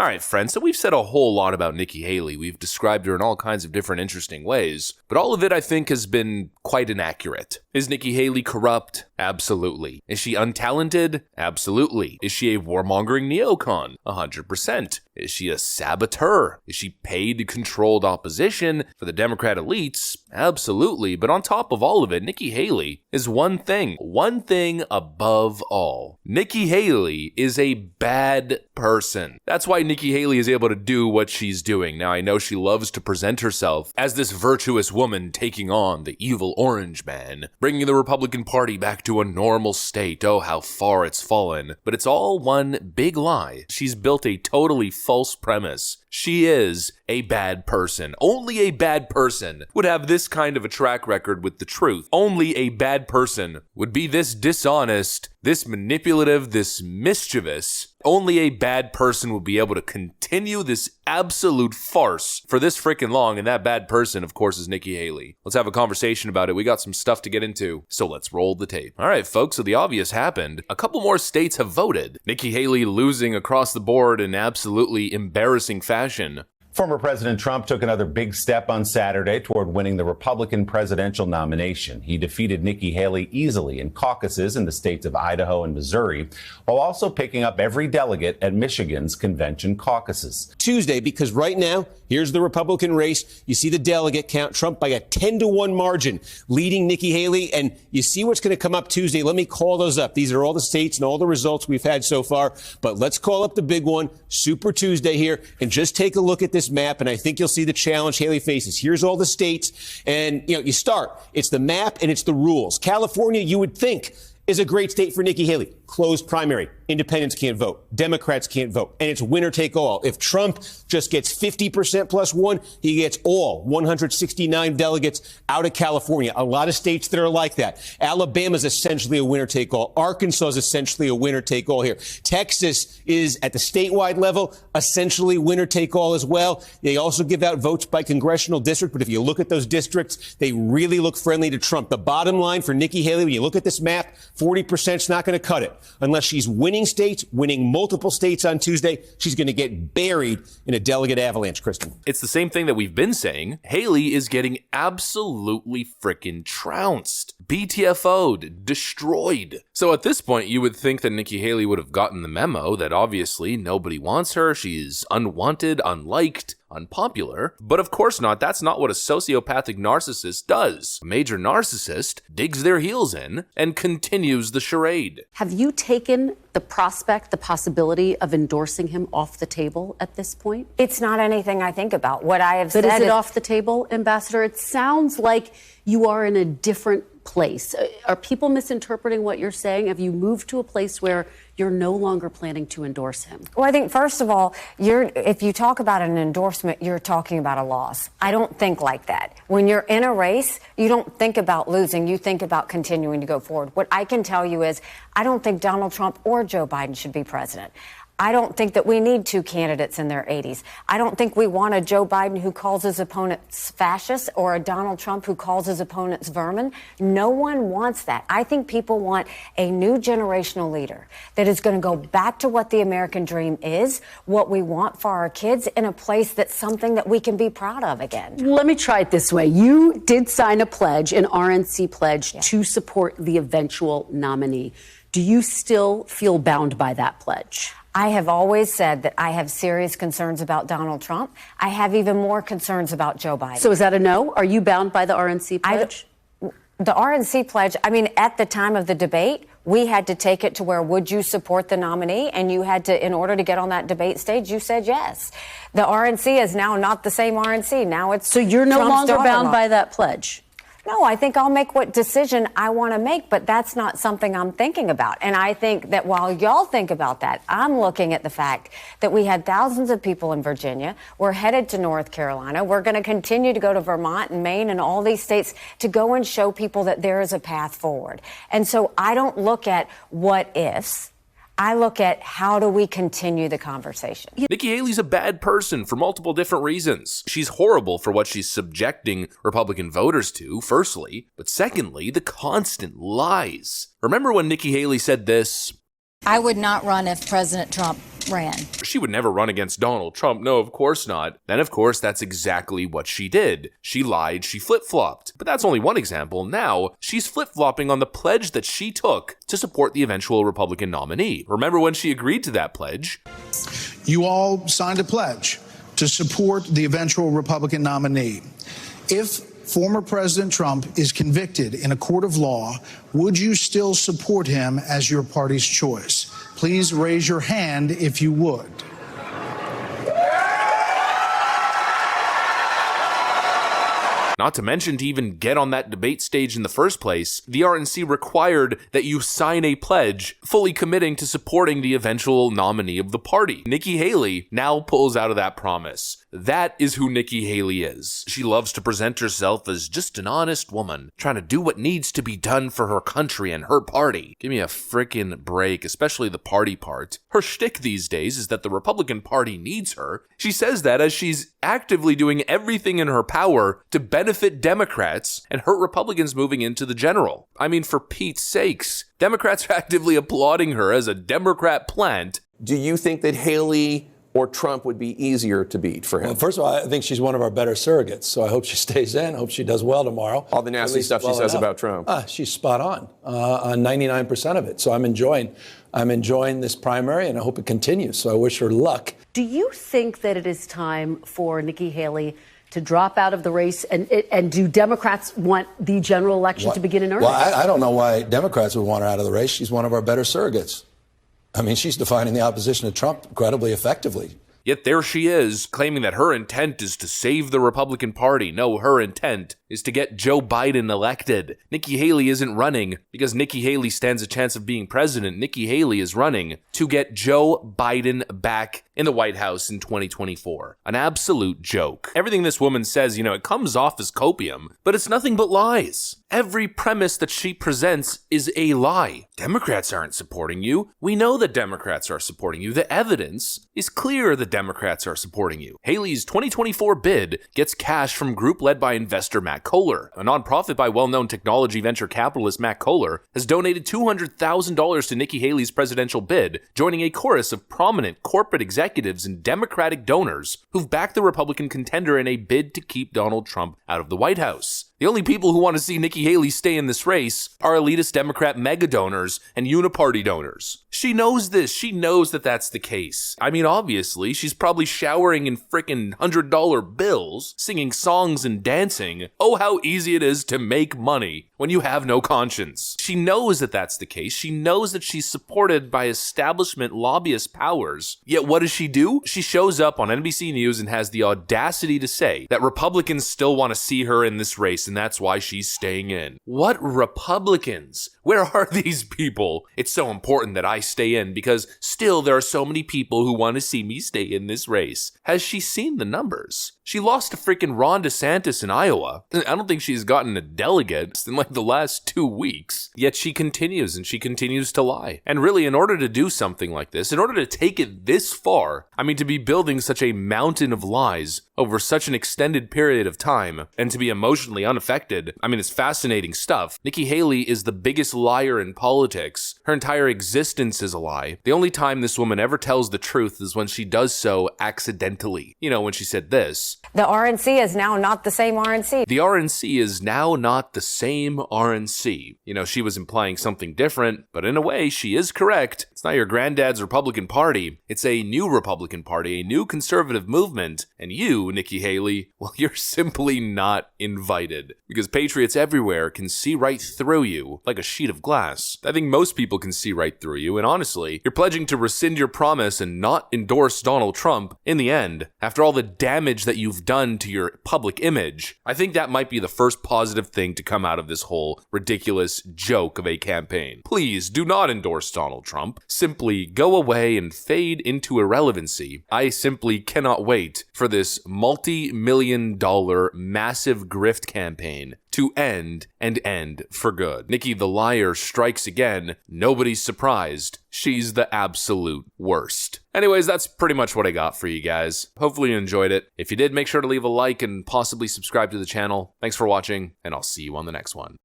All right, friends, so we've said a whole lot about Nikki Haley. We've described her in all kinds of different interesting ways, but all of it, I think, has been quite inaccurate. Is Nikki Haley corrupt? Absolutely. Is she untalented? Absolutely. Is she a warmongering neocon? 100%. Is she a saboteur? Is she paid controlled opposition for the Democrat elites? Absolutely. But on top of all of it, Nikki Haley is one thing above all. Nikki Haley is a bad person. That's why Nikki Haley is able to do what she's doing. Now, I know she loves to present herself as this virtuous woman taking on the evil orange man, bringing the Republican Party back to a normal state. Oh, how far it's fallen. But it's all one big lie. She's built a totally false premise. She is a bad person. Only a bad person would have this kind of a track record with the truth. Only a bad person would be this dishonest, this manipulative, this mischievous. Only a bad person would be able to continue this absolute farce for this freaking long, and that bad person, of course, is Nikki Haley. Let's have a conversation about it. We got some stuff to get into, so let's roll the tape. All right, folks, so the obvious happened. A couple more states have voted. Nikki Haley losing across the board in absolutely embarrassing fashion. Former President Trump took another big step on Saturday toward winning the Republican presidential nomination. He defeated Nikki Haley easily in caucuses in the states of Idaho and Missouri, while also picking up every delegate at Michigan's convention caucuses. Tuesday, because right now, here's the Republican race. You see the delegate count, Trump by a 10-1 margin, leading Nikki Haley. And you see what's going to come up Tuesday. Let me call those up. These are all the states and all the results we've had so far. But let's call up the big one, Super Tuesday here, and just take a look at this map, and I think you'll see the challenge Haley faces. Here's all the states, and you start. It's the map and it's the rules. California, you would think, is a great state for Nikki Haley. Closed primary. Independents can't vote. Democrats can't vote. And it's winner take all. If Trump just gets 50% plus one, he gets all 169 delegates out of California. A lot of states that are like that. Alabama's essentially a winner take all. Arkansas is essentially a winner take all here. Texas is at the statewide level, essentially winner take all as well. They also give out votes by congressional district. But if you look at those districts, they really look friendly to Trump. The bottom line for Nikki Haley, when you look at this map, 40% is not going to cut it. Unless she's winning states, winning multiple states on Tuesday, she's going to get buried in a delegate avalanche, Kristen. It's the same thing that we've been saying. Haley is getting absolutely frickin' trounced, BTFO'd, destroyed. So at this point, you would think that Nikki Haley would have gotten the memo that obviously nobody wants her. She's unwanted, unliked, unpopular. But of course not. That's not what a sociopathic narcissist does. A major narcissist digs their heels in and continues the charade. Have you taken the prospect, the possibility of endorsing him off the table at this point? It's not anything I think about. What I have said is it off the table, Ambassador? It sounds like you are in a different place. Are people misinterpreting what you're saying? Have you moved to a place where you're no longer planning to endorse him? Well, I think, first of all, if you talk about an endorsement, you're talking about a loss. I don't think like that. When you're in a race, you don't think about losing. You think about continuing to go forward. What I can tell you is I don't think Donald Trump or Joe Biden should be president. I don't think that we need two candidates in their 80s. I don't think we want a Joe Biden who calls his opponents fascists or a Donald Trump who calls his opponents vermin. No one wants that. I think people want a new generational leader that is going to go back to what the American dream is, what we want for our kids, in a place that's something that we can be proud of again. Let me try it this way. You did sign a pledge, an RNC pledge, to support the eventual nominee. Do you still feel bound by that pledge? I have always said that I have serious concerns about Donald Trump. I have even more concerns about Joe Biden. So is that a no? Are you bound by the RNC pledge? The RNC pledge, at the time of the debate, we had to take it to where would you support the nominee? And you had to, in order to get on that debate stage, you said yes. The RNC is now not the same RNC. Now it's So you're no Trump's longer bound by that pledge? No, I think I'll make what decision I want to make, but that's not something I'm thinking about. And I think that while y'all think about that, I'm looking at the fact that we had thousands of people in Virginia. We're headed to North Carolina. We're going to continue to go to Vermont and Maine and all these states to go and show people that there is a path forward. And so I don't look at what ifs. I look at how do we continue the conversation. Nikki Haley's a bad person for multiple different reasons. She's horrible for what she's subjecting Republican voters to, firstly, but secondly, the constant lies. Remember when Nikki Haley said this? I would not run if President Trump ran. She would never run against Donald Trump. No, of course not. Then, of course, that's exactly what she did. She lied, she flip-flopped. But that's only one example. Now, she's flip-flopping on the pledge that she took to support the eventual Republican nominee. Remember when she agreed to that pledge? You all signed a pledge to support the eventual Republican nominee. If former President Trump is convicted in a court of law, would you still support him as your party's choice? Please raise your hand if you would. Not to mention, to even get on that debate stage in the first place, the RNC required that you sign a pledge fully committing to supporting the eventual nominee of the party. Nikki Haley now pulls out of that promise. That is who Nikki Haley is. She loves to present herself as just an honest woman, trying to do what needs to be done for her country and her party. Give me a frickin' break, especially the party part. Her shtick these days is that the Republican Party needs her. She says that as she's actively doing everything in her power to benefit Democrats and hurt Republicans moving into the general. I mean, for Pete's sakes, Democrats are actively applauding her as a Democrat plant. Do you think that Haley or Trump would be easier to beat for him? Well, first of all, I think she's one of our better surrogates, so I hope she stays in. I hope she does well tomorrow. All the nasty stuff she says about Trump. She's spot on 99% of it. So I'm enjoying this primary, and I hope it continues. So I wish her luck. Do you think that it is time for Nikki Haley to drop out of the race? And do Democrats want the general election to begin in earnest? Well, I don't know why Democrats would want her out of the race. She's one of our better surrogates. I mean, she's defining the opposition to Trump incredibly effectively. Yet there she is, claiming that her intent is to save the Republican Party. No, her intent is to get Joe Biden elected. Nikki Haley isn't running because Nikki Haley stands a chance of being president. Nikki Haley is running to get Joe Biden back in the White House in 2024. An absolute joke. Everything this woman says, it comes off as copium, but it's nothing but lies. Every premise that she presents is a lie. Democrats aren't supporting you. We know that Democrats are supporting you. The evidence is clear that Democrats are supporting you. Haley's 2024 bid gets cash from group led by investor Matt Kohler. A nonprofit by well-known technology venture capitalist Matt Kohler has donated $200,000 to Nikki Haley's presidential bid, joining a chorus of prominent corporate executives and Democratic donors who've backed the Republican contender in a bid to keep Donald Trump out of the White House. The only people who want to see Nikki Haley stay in this race are elitist Democrat mega donors and uniparty donors. She knows this. She knows that that's the case. I mean, obviously, she's probably showering in frickin' $100 bills, singing songs and dancing. Oh, how easy it is to make money when you have no conscience. She knows that that's the case. She knows that she's supported by establishment lobbyist powers. Yet what does she do? She shows up on NBC News and has the audacity to say that Republicans still want to see her in this race, and that's why she's staying in. What Republicans? Where are these people? It's so important that I stay in because still there are so many people who want to see me stay in this race. Has she seen the numbers? She lost to freaking Ron DeSantis in Iowa. I don't think she's gotten a delegate in like the last 2 weeks. Yet she continues and she continues to lie. And really, in order to do something like this, in order to take it this far, to be building such a mountain of lies over such an extended period of time and to be emotionally unaffected, it's fascinating stuff. Nikki Haley is the biggest liar in politics. Her entire existence is a lie. The only time this woman ever tells the truth is when she does so accidentally. When she said this. The RNC is now not the same RNC. The RNC is now not the same RNC. She was implying something different, but in a way, she is correct. It's not your granddad's Republican Party. It's a new Republican Party, a new conservative movement. And you, Nikki Haley, well, you're simply not invited. Because patriots everywhere can see right through you like a sheet of glass. I think most people can see right through you, and honestly, you're pledging to rescind your promise and not endorse Donald Trump in the end. After all the damage that you've done to your public image, I think that might be the first positive thing to come out of this whole ridiculous joke of a campaign. Please do not endorse Donald Trump. Simply go away and fade into irrelevancy. I simply cannot wait for this multi-million-dollar massive grift campaign to end for good. Nikki the liar strikes again. Nobody's surprised. She's the absolute worst. Anyways, that's pretty much what I got for you guys. Hopefully you enjoyed it. If you did, make sure to leave a like and possibly subscribe to the channel. Thanks for watching, and I'll see you on the next one.